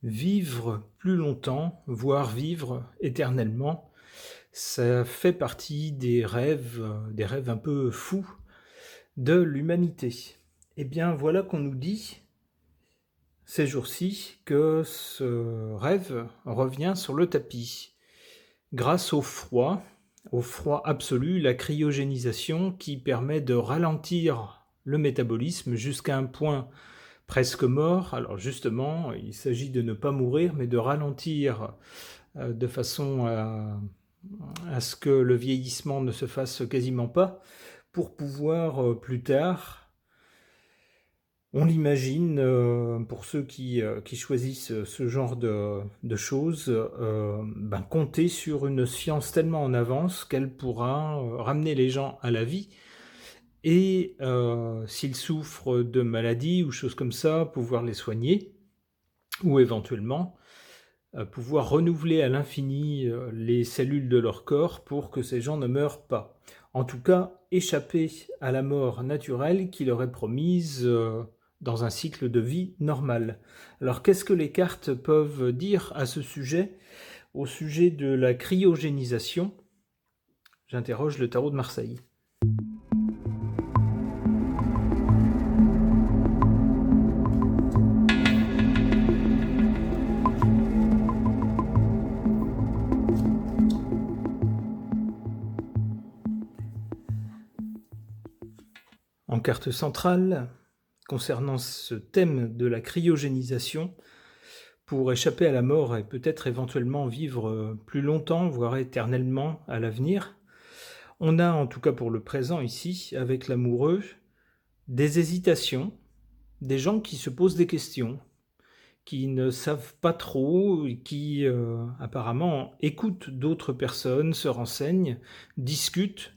Vivre plus longtemps, voire vivre éternellement, ça fait partie des rêves un peu fous de l'humanité. Eh bien, voilà qu'on nous dit, ces jours-ci, que ce rêve revient sur le tapis, grâce au froid absolu, la cryogénisation qui permet de ralentir le métabolisme jusqu'à un point presque mort. Alors justement, il s'agit de ne pas mourir, mais de ralentir de façon à ce que le vieillissement ne se fasse quasiment pas, pour pouvoir plus tard, on l'imagine, pour ceux qui choisissent ce genre de choses, compter sur une science tellement en avance qu'elle pourra ramener les gens à la vie et s'ils souffrent de maladies ou choses comme ça, pouvoir les soigner ou éventuellement pouvoir renouveler à l'infini les cellules de leur corps pour que ces gens ne meurent pas. En tout cas, échapper à la mort naturelle qui leur est promise dans un cycle de vie normal. Alors qu'est-ce que les cartes peuvent dire à ce sujet? Au sujet de la cryogénisation, j'interroge le tarot de Marseille. En carte centrale, concernant ce thème de la cryogénisation, pour échapper à la mort et peut-être éventuellement vivre plus longtemps, voire éternellement à l'avenir, on a, en tout cas pour le présent ici, avec l'amoureux, des hésitations, des gens qui se posent des questions, qui ne savent pas trop, qui apparemment écoutent d'autres personnes, se renseignent, discutent,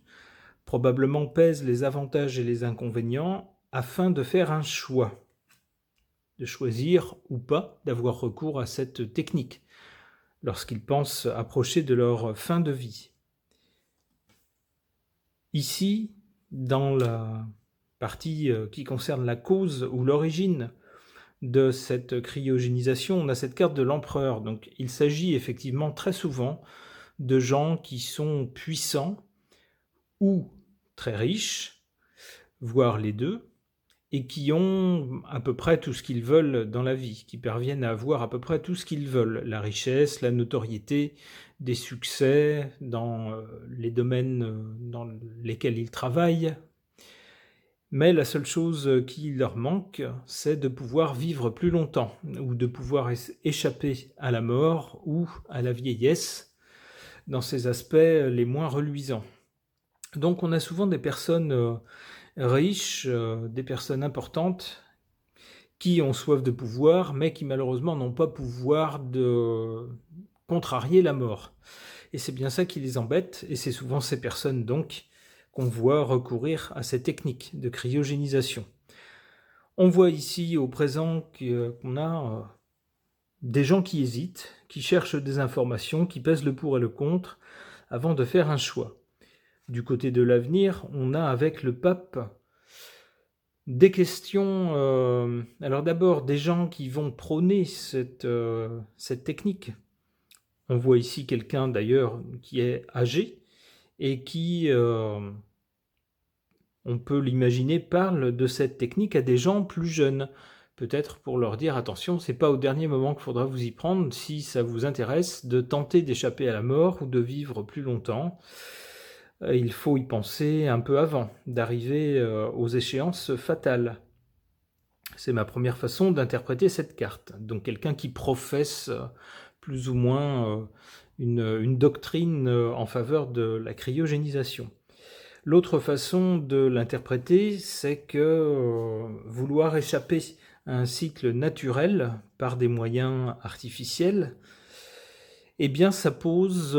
probablement pèsent les avantages et les inconvénients afin de faire un choix, de choisir ou pas d'avoir recours à cette technique lorsqu'ils pensent approcher de leur fin de vie. Ici, dans la partie qui concerne la cause ou l'origine de cette cryogénisation, on a cette carte de l'empereur. Donc il s'agit effectivement très souvent de gens qui sont puissants ou très riches, voire les deux, et qui ont à peu près tout ce qu'ils veulent dans la vie, qui parviennent à avoir à peu près tout ce qu'ils veulent, la richesse, la notoriété, des succès dans les domaines dans lesquels ils travaillent. Mais la seule chose qui leur manque, c'est de pouvoir vivre plus longtemps, ou de pouvoir échapper à la mort ou à la vieillesse, dans ses aspects les moins reluisants. Donc on a souvent des personnes riches, des personnes importantes, qui ont soif de pouvoir, mais qui malheureusement n'ont pas pouvoir de contrarier la mort. Et c'est bien ça qui les embête, et c'est souvent ces personnes donc qu'on voit recourir à cette technique de cryogénisation. On voit ici au présent qu'on a des gens qui hésitent, qui cherchent des informations, qui pèsent le pour et le contre avant de faire un choix. Du côté de l'avenir, on a avec le pape des questions, alors d'abord des gens qui vont prôner cette technique. On voit ici quelqu'un d'ailleurs qui est âgé et qui, on peut l'imaginer, parle de cette technique à des gens plus jeunes. Peut-être pour leur dire attention, c'est pas au dernier moment qu'il faudra vous y prendre si ça vous intéresse de tenter d'échapper à la mort ou de vivre plus longtemps. Il faut y penser un peu avant d'arriver aux échéances fatales. C'est ma première façon d'interpréter cette carte. Donc quelqu'un qui professe plus ou moins une doctrine en faveur de la cryogénisation. L'autre façon de l'interpréter, c'est que vouloir échapper à un cycle naturel par des moyens artificiels, eh bien ça pose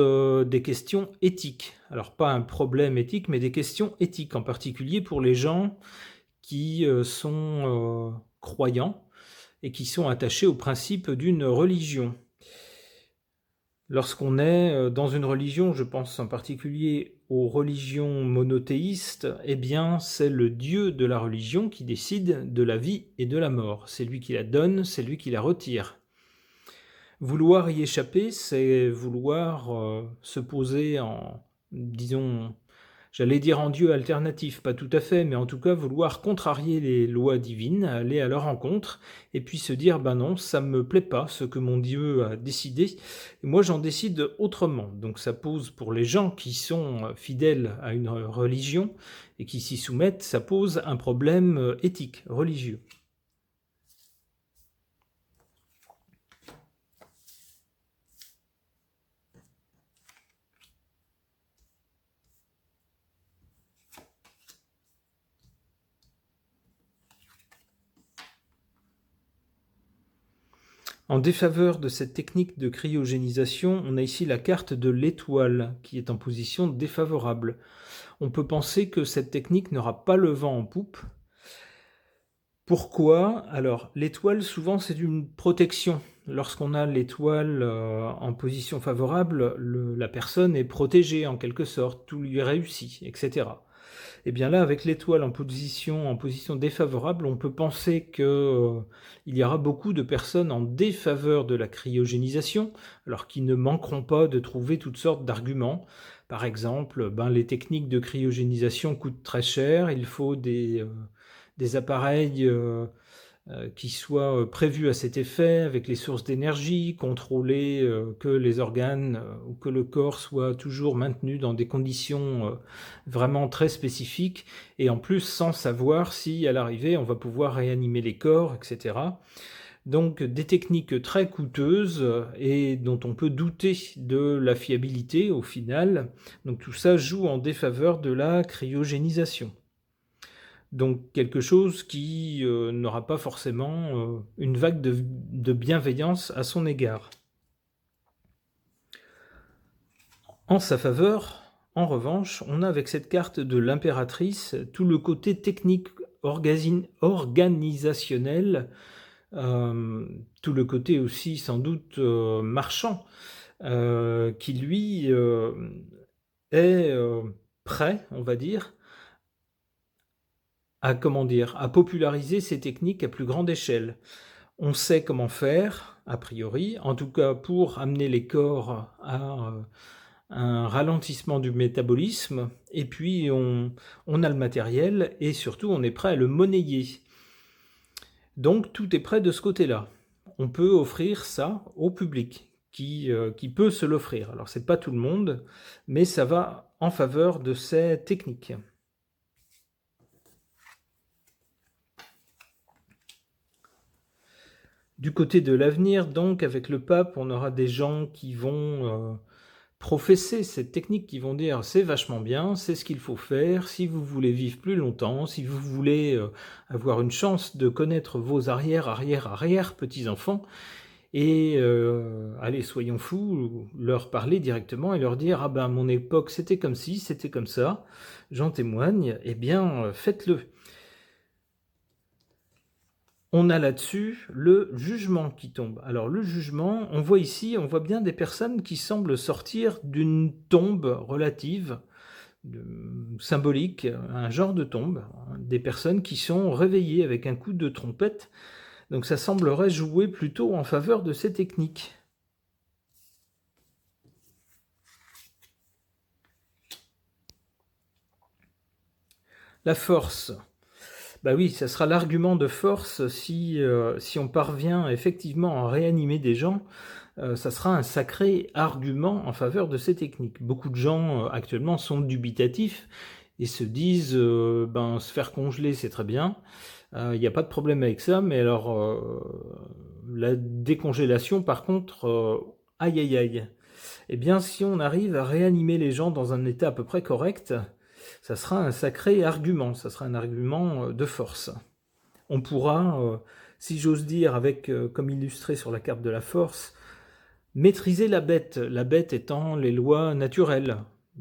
des questions éthiques. Alors pas un problème éthique, mais des questions éthiques, en particulier pour les gens qui sont croyants et qui sont attachés au principe d'une religion. Lorsqu'on est dans une religion, je pense en particulier aux religions monothéistes, eh bien c'est le Dieu de la religion qui décide de la vie et de la mort. C'est lui qui la donne, c'est lui qui la retire. Vouloir y échapper, c'est vouloir se poser en, disons, j'allais dire en Dieu alternatif, pas tout à fait, mais en tout cas vouloir contrarier les lois divines, aller à leur rencontre, et puis se dire, ben non, ça me plaît pas ce que mon Dieu a décidé, et moi j'en décide autrement. Donc ça pose pour les gens qui sont fidèles à une religion et qui s'y soumettent, ça pose un problème éthique, religieux. En défaveur de cette technique de cryogénisation, on a ici la carte de l'étoile qui est en position défavorable. On peut penser que cette technique n'aura pas le vent en poupe. Pourquoi? Alors, l'étoile, souvent, c'est une protection. Lorsqu'on a l'étoile en position favorable, la personne est protégée en quelque sorte, tout lui réussit, etc. Et bien là, avec l'étoile en position défavorable, on peut penser qu'il y aura beaucoup de personnes en défaveur de la cryogénisation, alors qui ne manqueront pas de trouver toutes sortes d'arguments. Par exemple, les techniques de cryogénisation coûtent très cher, il faut des appareils qui soient prévus à cet effet, avec les sources d'énergie, contrôler que les organes ou que le corps soit toujours maintenu dans des conditions vraiment très spécifiques, et en plus sans savoir si à l'arrivée on va pouvoir réanimer les corps, etc. Donc des techniques très coûteuses et dont on peut douter de la fiabilité au final. Donc tout ça joue en défaveur de la cryogénisation. Donc quelque chose qui n'aura pas forcément une vague de bienveillance à son égard. En sa faveur, en revanche, on a avec cette carte de l'impératrice tout le côté technique organisationnel, tout le côté aussi sans doute marchand, qui lui est prêt, on va dire, à populariser ces techniques à plus grande échelle. On sait comment faire, a priori, en tout cas pour amener les corps à un ralentissement du métabolisme, et puis on a le matériel, et surtout on est prêt à le monnayer. Donc tout est prêt de ce côté-là. On peut offrir ça au public, qui peut se l'offrir. Alors c'est pas tout le monde, mais ça va en faveur de ces techniques. Du côté de l'avenir, donc, avec le pape, on aura des gens qui vont professer cette technique, qui vont dire c'est vachement bien, c'est ce qu'il faut faire, si vous voulez vivre plus longtemps, si vous voulez avoir une chance de connaître vos arrière petits-enfants, et allez, soyons fous, leur parler directement et leur dire « Ah ben, à mon époque, c'était comme ci, c'était comme ça, j'en témoigne, eh bien, faites-le ». On a là-dessus le jugement qui tombe. Alors le jugement, on voit ici, on voit bien des personnes qui semblent sortir d'une tombe relative, symbolique, un genre de tombe, des personnes qui sont réveillées avec un coup de trompette. Donc ça semblerait jouer plutôt en faveur de ces techniques. La force. Bah oui, ça sera l'argument de force si on parvient effectivement à réanimer des gens, ça sera un sacré argument en faveur de ces techniques. Beaucoup de gens actuellement sont dubitatifs et se disent se faire congeler c'est très bien, il n'y a pas de problème avec ça, mais alors la décongélation par contre, aïe aïe aïe. Eh bien si on arrive à réanimer les gens dans un état à peu près correct, ça sera un sacré argument, ça sera un argument de force. On pourra, si j'ose dire, avec comme illustré sur la carte de la force, maîtriser la bête étant les lois naturelles,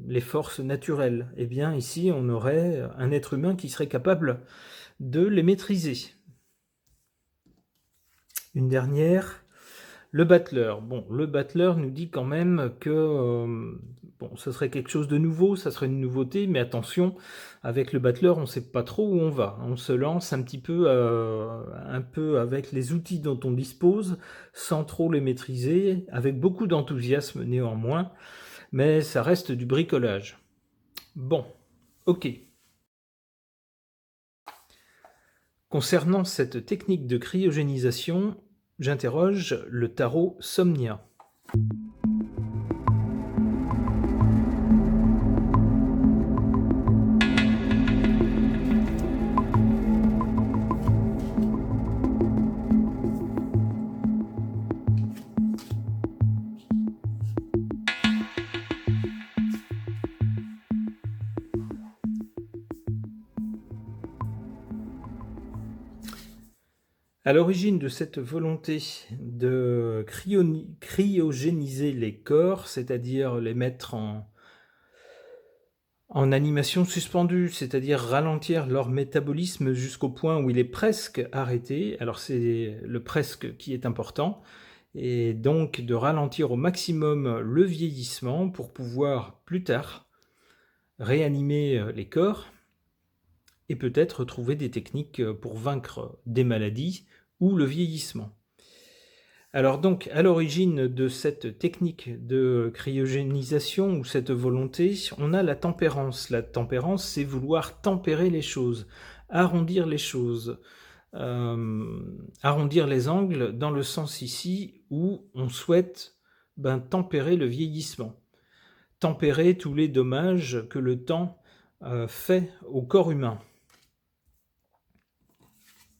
les forces naturelles. Eh bien ici, on aurait un être humain qui serait capable de les maîtriser. Une dernière, Le battleur. Bon, le battleur nous dit quand même que bon, ce serait quelque chose de nouveau, ça serait une nouveauté, mais attention, avec le battleur, on ne sait pas trop où on va. On se lance un peu avec les outils dont on dispose, sans trop les maîtriser, avec beaucoup d'enthousiasme néanmoins, mais ça reste du bricolage. Bon, ok. Concernant cette technique de cryogénisation, j'interroge le tarot Somnia. À l'origine de cette volonté de cryogéniser les corps, c'est-à-dire les mettre en animation suspendue, c'est-à-dire ralentir leur métabolisme jusqu'au point où il est presque arrêté, alors c'est le presque qui est important, et donc de ralentir au maximum le vieillissement pour pouvoir plus tard réanimer les corps et peut-être trouver des techniques pour vaincre des maladies ou le vieillissement. Alors donc, à l'origine de cette technique de cryogénisation ou cette volonté, on a la tempérance. La tempérance, c'est vouloir tempérer les choses, arrondir les choses, arrondir les angles dans le sens ici où on souhaite tempérer le vieillissement, tempérer tous les dommages que le temps fait au corps humain.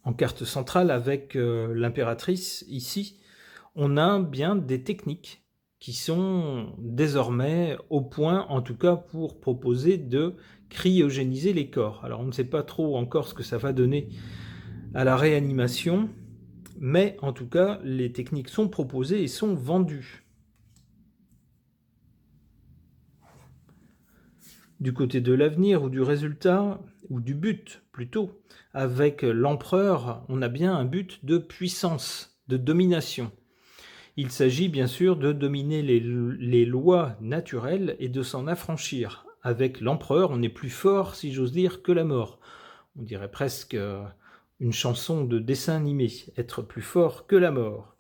En carte centrale avec l'impératrice, ici, on a bien des techniques qui sont désormais au point, en tout cas pour proposer de cryogéniser les corps. Alors on ne sait pas trop encore ce que ça va donner à la réanimation, mais en tout cas les techniques sont proposées et sont vendues. Du côté de l'avenir ou du résultat, ou du but plutôt, avec l'empereur, on a bien un but de puissance, de domination. Il s'agit bien sûr de dominer les lois naturelles et de s'en affranchir. Avec l'empereur, on est plus fort, si j'ose dire, que la mort. On dirait presque une chanson de dessin animé, être plus fort que la mort.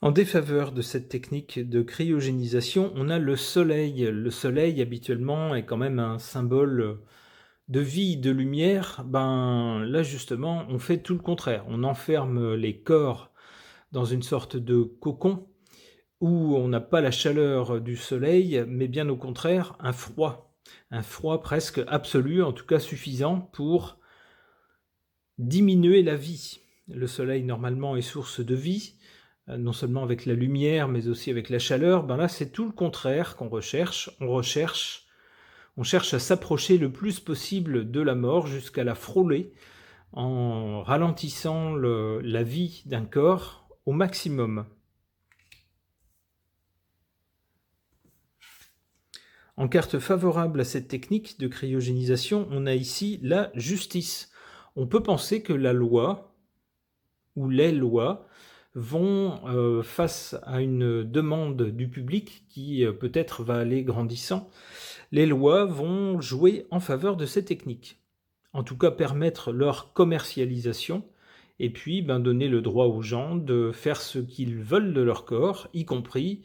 En défaveur de cette technique de cryogénisation, on a le soleil. Le soleil, habituellement, est quand même un symbole de vie, de lumière. Là, justement, on fait tout le contraire. On enferme les corps dans une sorte de cocon où on n'a pas la chaleur du soleil, mais bien au contraire, un froid presque absolu, en tout cas suffisant pour diminuer la vie. Le soleil, normalement, est source de vie, non seulement avec la lumière, mais aussi avec la chaleur. Là, c'est tout le contraire qu'on recherche. On cherche à s'approcher le plus possible de la mort jusqu'à la frôler en ralentissant la vie d'un corps au maximum. En carte favorable à cette technique de cryogénisation, on a ici la justice. On peut penser que la loi ou les lois vont, face à une demande du public qui peut-être va aller grandissant, les lois vont jouer en faveur de ces techniques. En tout cas, permettre leur commercialisation et puis donner le droit aux gens de faire ce qu'ils veulent de leur corps, y compris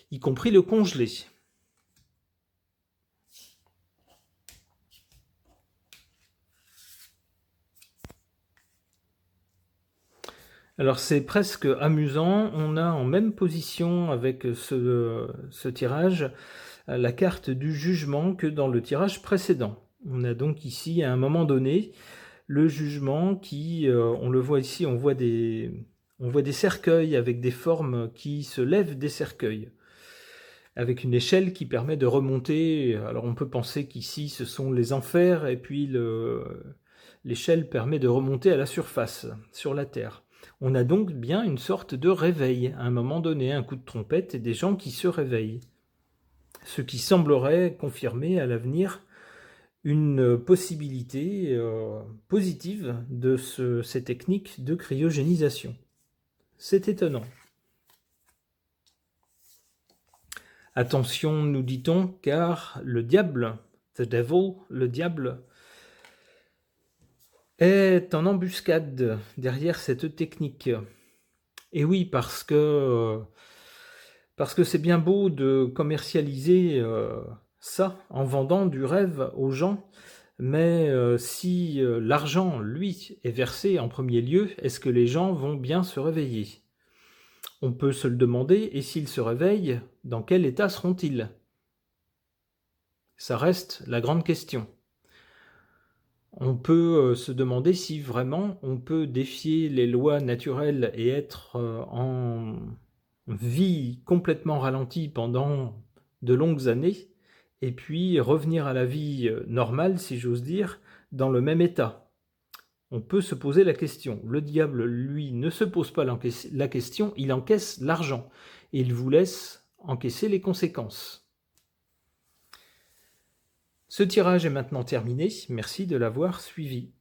le congeler. Alors c'est presque amusant, on a en même position avec ce tirage la carte du jugement que dans le tirage précédent. On a donc ici à un moment donné le jugement qui, on le voit ici, on voit des cercueils avec des formes qui se lèvent des cercueils. avec une échelle qui permet de remonter. Alors on peut penser qu'ici ce sont les enfers, et puis l'échelle permet de remonter à la surface, sur la Terre. On a donc bien une sorte de réveil, à un moment donné, un coup de trompette et des gens qui se réveillent. Ce qui semblerait confirmer à l'avenir une possibilité positive de ces techniques de cryogénisation. C'est étonnant. Attention, nous dit-on, car le diable, the devil, le diable, est en embuscade derrière cette technique. Et oui, parce que c'est bien beau de commercialiser ça en vendant du rêve aux gens, mais si l'argent, lui, est versé en premier lieu, est-ce que les gens vont bien se réveiller? On peut se le demander, et s'ils se réveillent, dans quel état seront-ils? Ça reste la grande question. On peut se demander si vraiment on peut défier les lois naturelles et être en vie complètement ralentie pendant de longues années, et puis revenir à la vie normale, si j'ose dire, dans le même état. On peut se poser la question. Le diable, lui, ne se pose pas la question, il encaisse l'argent, et il vous laisse encaisser les conséquences. Ce tirage est maintenant terminé, merci de l'avoir suivi.